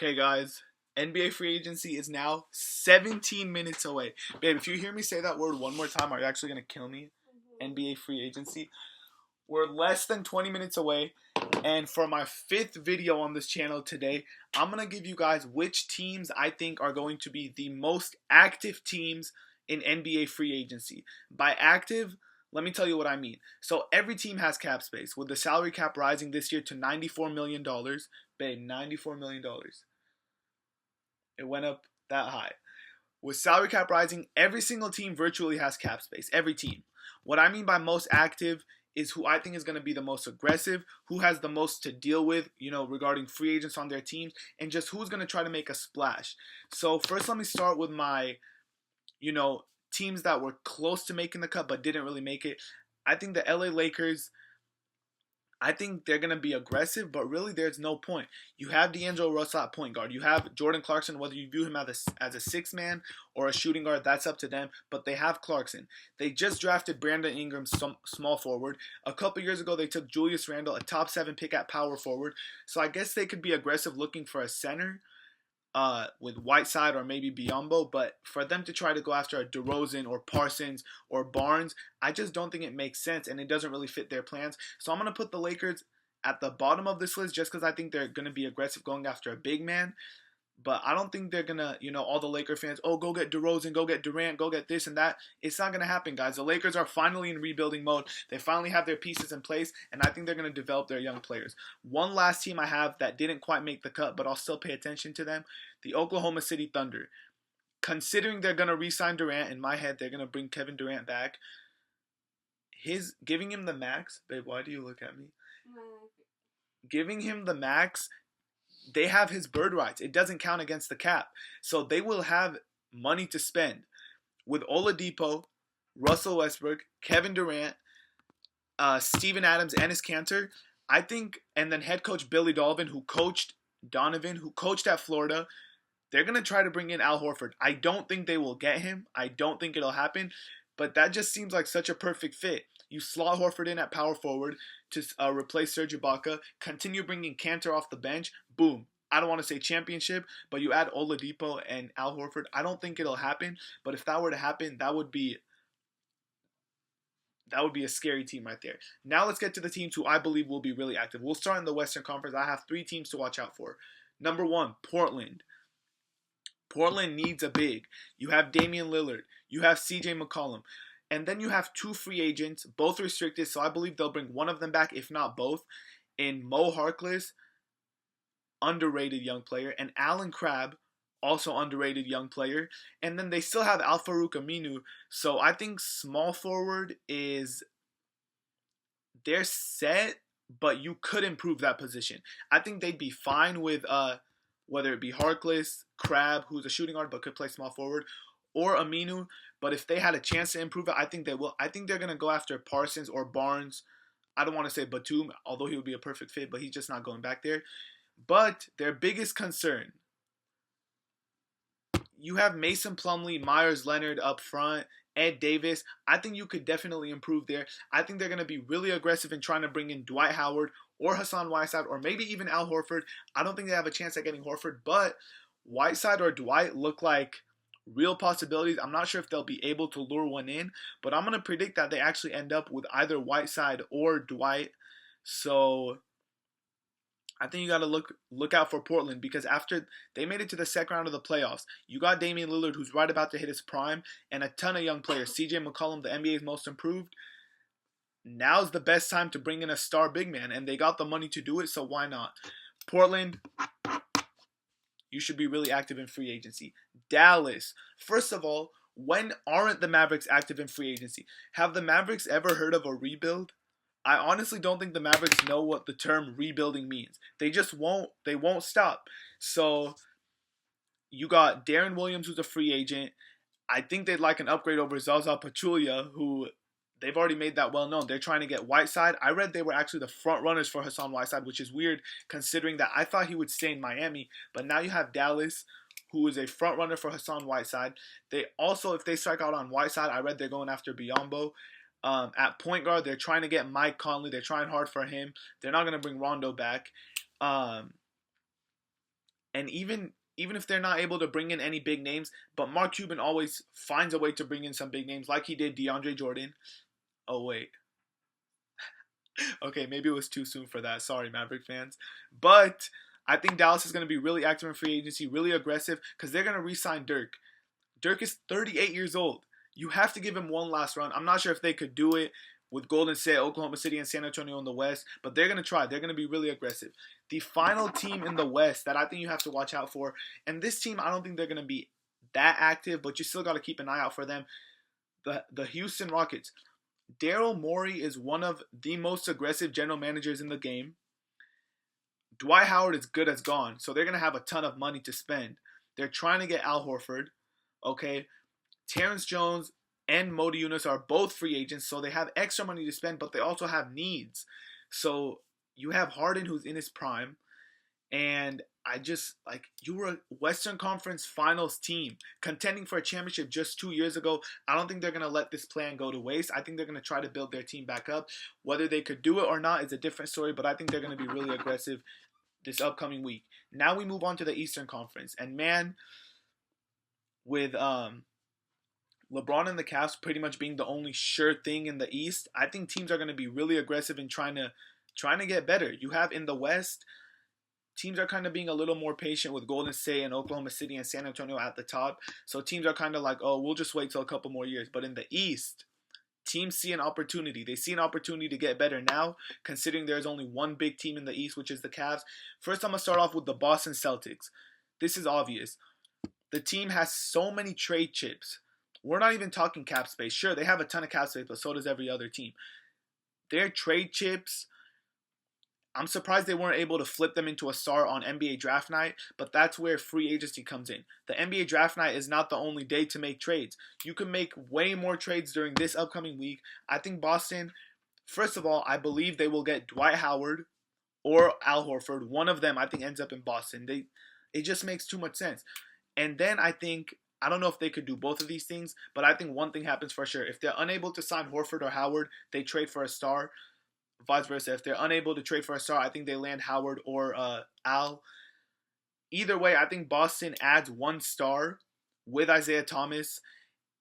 Okay, guys, NBA free agency is now 17 minutes away. Babe, if you hear me say that word one more time, are you actually going to kill me? NBA free agency. We're less than 20 minutes away. And for my fifth video on this channel today, I'm going to give you guys which teams I think are going to be the most active teams in NBA free agency. By active, let me tell you what I mean. So every team has cap space. With the salary cap rising this year to $94 million, babe, $94 million. It went up that high. With salary cap rising, every single team virtually has cap space. Every team. What I mean by most active is who I think is going to be the most aggressive, who has the most to deal with, regarding free agents on their teams, and just who's going to try to make a splash. So first, let me start with my, teams that were close to making the cut but didn't really make it. I think the LA Lakers, I think they're going to be aggressive, but really there's no point. You have D'Angelo Russell at point guard. You have Jordan Clarkson, whether you view him as a six man or a shooting guard, that's up to them, but they have Clarkson. They just drafted Brandon Ingram, small forward. A couple years ago, they took Julius Randle, a top 7 pick at power forward. So I guess they could be aggressive looking for a center with Whiteside or maybe Biyombo, but for them to try to go after a DeRozan or Parsons or Barnes, I just don't think it makes sense, and it doesn't really fit their plans. So I'm going to put the Lakers at the bottom of this list just because I think they're going to be aggressive going after a big man. But I don't think they're going to, all the Laker fans, oh, go get DeRozan, go get Durant, go get this and that. It's not going to happen, guys. The Lakers are finally in rebuilding mode. They finally have their pieces in place, and I think they're going to develop their young players. One last team I have that didn't quite make the cut, but I'll still pay attention to them, the Oklahoma City Thunder. Considering they're going to re-sign Durant, in my head, they're going to bring Kevin Durant back. Giving him the max, babe, why do you look at me? Giving him the max, they have his bird rights. It doesn't count against the cap. So they will have money to spend with Oladipo, Russell Westbrook, Kevin Durant, Steven Adams, Enes Kanter. I think, and then head coach Billy Donovan, who coached at Florida. They're going to try to bring in Al Horford. I don't think they will get him. I don't think it'll happen. But that just seems like such a perfect fit. You slot Horford in at power forward to replace Serge Ibaka. Continue bringing Kanter off the bench. Boom. I don't want to say championship, but you add Oladipo and Al Horford. I don't think it'll happen, but if that were to happen, that would be a scary team right there. Now let's get to the teams who I believe will be really active. We'll start in the Western Conference. I have 3 teams to watch out for. Number 1, Portland. Portland needs a big. You have Damian Lillard. You have CJ McCollum. And then you have 2 free agents, both restricted, so I believe they'll bring one of them back, if not both, in Mo Harkless, underrated young player, and Alan Crabb, also underrated young player. And then they still have Al-Farouq Aminu, so I think small forward they're set, but you could improve that position. I think they'd be fine with whether it be Harkless, Crabb, who's a shooting guard but could play small forward, or Aminu. But if they had a chance to improve it, I think they will. I think they're going to go after Parsons or Barnes. I don't want to say Batum, although he would be a perfect fit, but he's just not going back there. But their biggest concern, you have Mason Plumlee, Myers Leonard up front, Ed Davis. I think you could definitely improve there. I think they're going to be really aggressive in trying to bring in Dwight Howard or Hassan Whiteside or maybe even Al Horford. I don't think they have a chance at getting Horford, but Whiteside or Dwight look like real possibilities. I'm not sure if they'll be able to lure one in, but I'm going to predict that they actually end up with either Whiteside or Dwight. So I think you got to look out for Portland, because after they made it to the second round of the playoffs, you got Damian Lillard, who's right about to hit his prime, and a ton of young players. CJ McCollum, the NBA's most improved. Now's the best time to bring in a star big man, and they got the money to do it, so why not? Portland, you should be really active in free agency. Dallas, first of all, when aren't the Mavericks active in free agency? Have the Mavericks ever heard of a rebuild? I honestly don't think the Mavericks know what the term rebuilding means. They won't stop. So you got Darren Williams, who's a free agent. I think they'd like an upgrade over Zaza Pachulia, who they've already made that well known. They're trying to get Whiteside. I read they were actually the front runners for Hassan Whiteside, which is weird considering that I thought he would stay in Miami. But now you have Dallas, who is a front runner for Hassan Whiteside. They also, if they strike out on Whiteside, I read they're going after Biyombo. At point guard, they're trying to get Mike Conley. They're trying hard for him. They're not going to bring Rondo back. And even if they're not able to bring in any big names, but Mark Cuban always finds a way to bring in some big names, like he did DeAndre Jordan. Oh wait, okay, maybe it was too soon for that. Sorry, Maverick fans. But I think Dallas is going to be really active in free agency, really aggressive, because they're going to re-sign Dirk. Dirk is 38 years old. You have to give him one last run. I'm not sure if they could do it with Golden State, Oklahoma City, and San Antonio in the West, but they're going to try. They're going to be really aggressive. The final team in the West that I think you have to watch out for, and this team, I don't think they're going to be that active, but you still got to keep an eye out for them. The Houston Rockets. Daryl Morey is one of the most aggressive general managers in the game. Dwight Howard is good as gone, so they're going to have a ton of money to spend. They're trying to get Al Horford, okay? Terrence Jones and Mo Yunus are both free agents, so they have extra money to spend, but they also have needs. So you have Harden, who's in his prime, and you were a Western Conference Finals team contending for a championship just 2 years ago. I don't think they're going to let this plan go to waste. I think they're going to try to build their team back up. Whether they could do it or not is a different story, but I think they're going to be really aggressive this upcoming week. Now we move on to the Eastern Conference. And man, with LeBron and the Cavs pretty much being the only sure thing in the East, I think teams are going to be really aggressive in trying to get better. You have in the West, teams are kind of being a little more patient with Golden State and Oklahoma City and San Antonio at the top. So teams are kind of like, oh, we'll just wait till a couple more years. But in the East, teams see an opportunity. They see an opportunity to get better now, considering there's only one big team in the East, which is the Cavs. First, I'm going to start off with the Boston Celtics. This is obvious. The team has so many trade chips. We're not even talking cap space. Sure, they have a ton of cap space, but so does every other team. Their trade chips, I'm surprised they weren't able to flip them into a star on NBA Draft Night, but that's where free agency comes in. The NBA Draft Night is not the only day to make trades. You can make way more trades during this upcoming week. I think Boston, first of all, I believe they will get Dwight Howard or Al Horford. One of them, I think, ends up in Boston. It just makes too much sense. And then I don't know if they could do both of these things, but I think one thing happens for sure. If they're unable to sign Horford or Howard, they trade for a star. Vice versa. If they're unable to trade for a star, I think they land Howard or Al. Either way, I think Boston adds one star with Isaiah Thomas.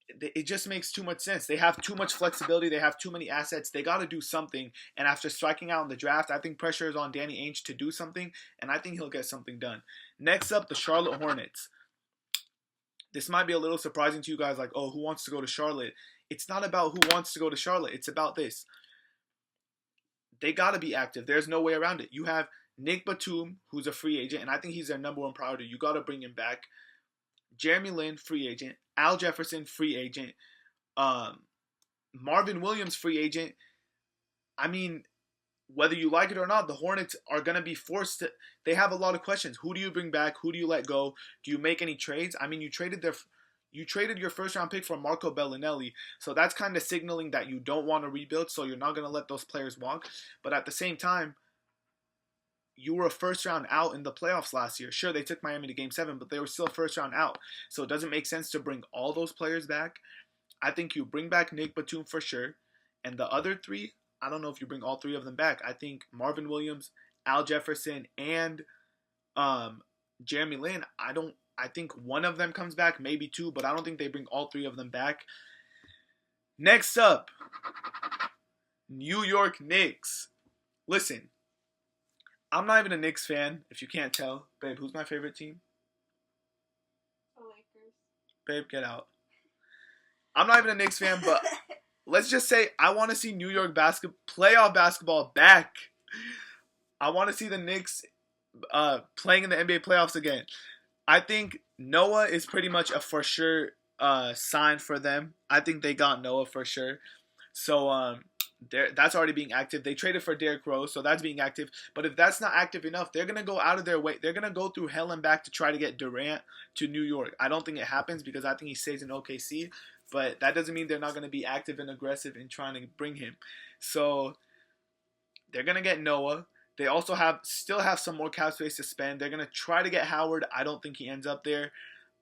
It just makes too much sense. They have too much flexibility. They have too many assets. They got to do something. And after striking out in the draft, I think pressure is on Danny Ainge to do something, and I think he'll get something done. Next up, the Charlotte Hornets. This might be a little surprising to you guys, like, oh, who wants to go to Charlotte? It's not about who wants to go to Charlotte. It's about this. They got to be active. There's no way around it. You have Nick Batum, who's a free agent, and I think he's their number one priority. You got to bring him back. Jeremy Lin, free agent. Al Jefferson, free agent. Marvin Williams, free agent. I mean, whether you like it or not, the Hornets are going to be forced to. They have a lot of questions. Who do you bring back? Who do you let go? Do you make any trades? I mean, you traded your first round pick for Marco Bellinelli, so that's kind of signaling that you don't want to rebuild, so you're not going to let those players walk. But at the same time, you were a first round out in the playoffs last year. Sure, they took Miami to Game 7, but they were still first round out. So it doesn't make sense to bring all those players back. I think you bring back Nick Batum for sure. And the other three, I don't know if you bring all three of them back. I think Marvin Williams, Al Jefferson, and Jeremy Lin, I think one of them comes back, maybe two, but I don't think they bring all three of them back. Next up, New York Knicks. Listen, I'm not even a Knicks fan, if you can't tell. Babe, who's my favorite team? The Lakers. Babe, get out. I'm not even a Knicks fan, but let's just say I want to see New York playoff basketball back. I want to see the Knicks playing in the NBA playoffs again. I think Noah is pretty much a for sure sign for them. I think they got Noah for sure. So that's already being active. They traded for Derrick Rose, so that's being active. But if that's not active enough, they're going to go out of their way. They're going to go through hell and back to try to get Durant to New York. I don't think it happens because I think he stays in OKC. But that doesn't mean they're not going to be active and aggressive in trying to bring him. So they're going to get Noah. They also still have some more cap space to spend. They're going to try to get Howard. I don't think he ends up there.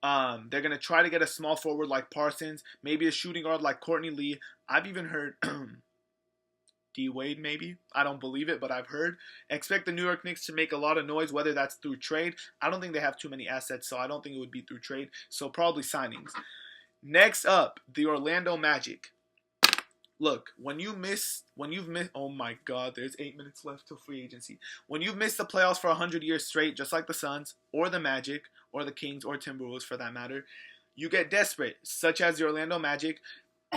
They're going to try to get a small forward like Parsons. Maybe a shooting guard like Courtney Lee. I've even heard D Wade, maybe. I don't believe it, but I've heard. Expect the New York Knicks to make a lot of noise, whether that's through trade. I don't think they have too many assets, so I don't think it would be through trade. So probably signings. Next up, the Orlando Magic. Look, when you've missed, oh my God, there's 8 minutes left till free agency. When you've missed the playoffs for 100 years straight, just like the Suns, or the Magic, or the Kings, or Timberwolves for that matter, you get desperate, such as the Orlando Magic.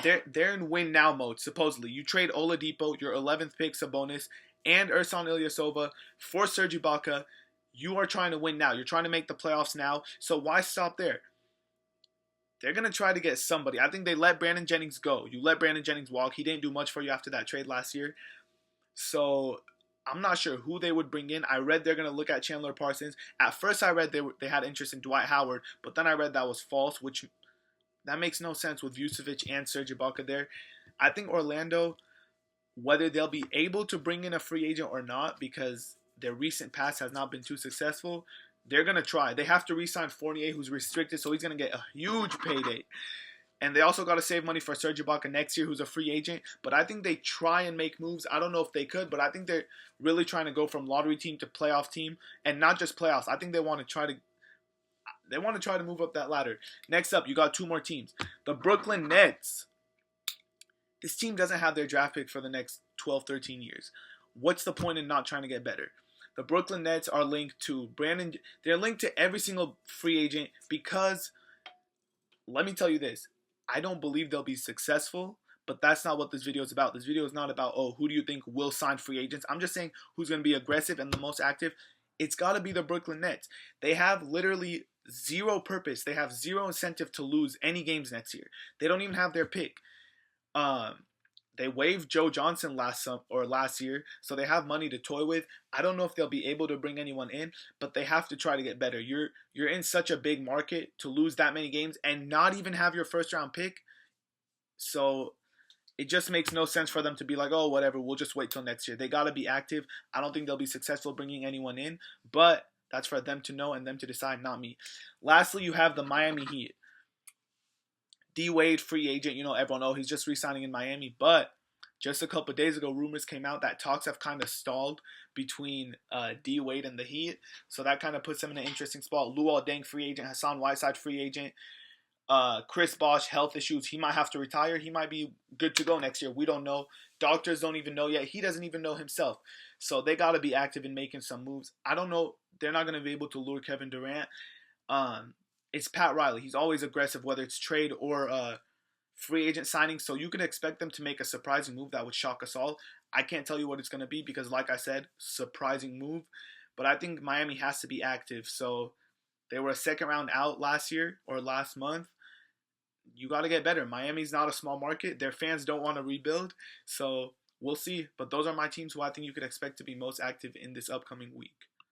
They're in win now mode, supposedly. You trade Oladipo, your 11th pick, Sabonis, and Ersan Ilyasova for Serge Ibaka. You are trying to win now. You're trying to make the playoffs now. So why stop there? They're going to try to get somebody. I think they let Brandon Jennings go. You let Brandon Jennings walk. He didn't do much for you after that trade last year. So I'm not sure who they would bring in. I read they're going to look at Chandler Parsons. At first I read they had interest in Dwight Howard, but then I read that was false, which that makes no sense with Vucevic and Serge Ibaka there. I think Orlando, whether they'll be able to bring in a free agent or not, because their recent past has not been too successful, they're going to try. They have to re-sign Fournier, who's restricted, so he's going to get a huge payday. And they also got to save money for Serge Ibaka next year, who's a free agent. But I think they try and make moves. I don't know if they could, but I think they're really trying to go from lottery team to playoff team, and not just playoffs. I think they want to try to move up that ladder. Next up, you got two more teams. The Brooklyn Nets. This team doesn't have their draft pick for the next 12, 13 years. What's the point in not trying to get better? The Brooklyn Nets are linked to Brandon. They're linked to every single free agent because, let me tell you this, I don't believe they'll be successful, but that's not what this video is about. This video is not about, oh, who do you think will sign free agents? I'm just saying who's going to be aggressive and the most active. It's got to be the Brooklyn Nets. They have literally zero purpose. They have zero incentive to lose any games next year. They don't even have their pick. They waived Joe Johnson last year, so they have money to toy with. I don't know if they'll be able to bring anyone in, but they have to try to get better. You're in such a big market to lose that many games and not even have your first round pick. So it just makes no sense for them to be like, oh, whatever, we'll just wait till next year. They got to be active. I don't think they'll be successful bringing anyone in, but that's for them to know and them to decide, not me. Lastly, you have the Miami Heat. D Wade, free agent, everyone knows he's just re-signing in Miami. But just a couple of days ago, rumors came out that talks have kind of stalled between D Wade and the Heat. So that kind of puts them in an interesting spot. Luol Deng, free agent. Hassan Whiteside, free agent. Chris Bosh, health issues. He might have to retire. He might be good to go next year. We don't know. Doctors don't even know yet. He doesn't even know himself. So they got to be active in making some moves. I don't know. They're not going to be able to lure Kevin Durant. It's Pat Riley. He's always aggressive, whether it's trade or free agent signing. So you can expect them to make a surprising move that would shock us all. I can't tell you what it's going to be because, like I said, surprising move. But I think Miami has to be active. So they were a second round out last year or last month. You got to get better. Miami's not a small market. Their fans don't want to rebuild. So we'll see. But those are my teams who I think you could expect to be most active in this upcoming week.